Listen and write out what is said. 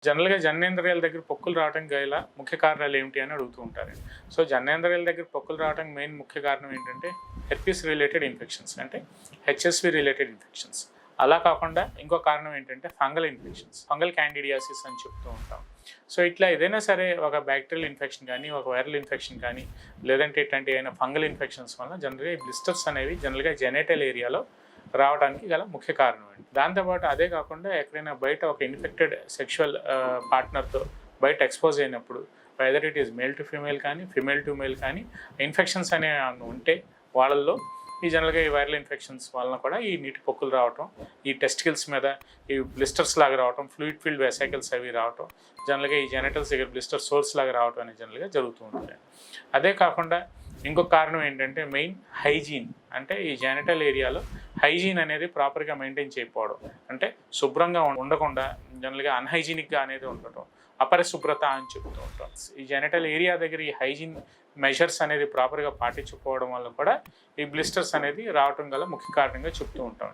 జనరల్‌గా జననేంద్రియాల దగ్గర పొక్కులు రావడానికి గల ముఖ్య కారణాలు ఏమిటి అని అడుగుతూ ఉంటారండి. సో, జననేంద్రియాల దగ్గర పొక్కులు రావడానికి మెయిన్ ముఖ్య కారణం ఏంటంటే హెర్పీస్ రిలేటెడ్ ఇన్ఫెక్షన్స్ అంటే హెచ్ఎస్‌వి రిలేటెడ్ ఇన్ఫెక్షన్స్. అలా కాకుండా ఇంకో కారణం ఏంటంటే ఫంగల్ ఇన్ఫెక్షన్స్. ఫంగల్ క్యాండిడియాసిస్ అని చెప్తూ ఉంటాం. సో, ఇట్లా ఏదైనా సరే ఒక బ్యాక్టీరియల్ ఇన్ఫెక్షన్ కానీ, ఒక వైరల్ ఇన్ఫెక్షన్ కానీ, లేదంటే ఇట్లాంటి ఏమైనా ఫంగల్ ఇన్ఫెక్షన్స్ వల్ల జనరల్‌గా ఈ బ్లిస్టర్స్ అనేవి జనరల్‌గా జెనిటల్ ఏరియాలో రావడానికి గల ముఖ్య కారణం అండి. దాంతోపాటు అదే కాకుండా ఎక్కడైనా బయట ఒక ఇన్ఫెక్టెడ్ సెక్షువల్ పార్ట్నర్‌తో బయట ఎక్స్‌పోజ్ అయినప్పుడు whether it is male to female కానీ, ఫీమేల్ టు మేల్ కానీ ఇన్ఫెక్షన్స్ అనేవి ఉంటే వాళ్ళల్లో ఈ జనరల్‌గా ఈ వైరల్ ఇన్ఫెక్షన్స్ వలన కూడా ఈ నీటి పొక్కులు రావటం, ఈ టెస్టికల్స్ మీద ఈ బ్లిస్టర్స్ లాగా రావటం, ఫ్లూయిడ్ ఫీల్డ్ వెసికల్స్ అవి రావటం, జనరల్‌గా ఈ జెనిటల్స్ దగ్గర బ్లిస్టర్ సోర్స్ లాగా రావటం అనేది జనరల్‌గా జరుగుతూ ఉంటుంది. అదే కాకుండా ఇంకొక కారణం ఏంటంటే మెయిన్ హైజీన్. అంటే ఈ జెనిటల్ ఏరియాలో హైజీన్ అనేది ప్రాపర్‌గా మెయింటైన్ చేయకపోవడం. అంటే శుభ్రంగా ఉండకుండా జనరల్‌గా అన్‌హైజీనిక్‌గా అనేది ఉండటం. అపరిశుభ్రత అని చెప్తూ ఉంటాం. ఈ జెనిటల్ ఏరియా దగ్గర ఈ హైజీన్ మెజర్స్ అనేది ప్రాపర్‌గా పాటించకపోవడం వల్ల కూడా ఈ బ్లిస్టర్స్ అనేది రావటం గల ముఖ్య కారణంగా చెప్తూ ఉంటాం.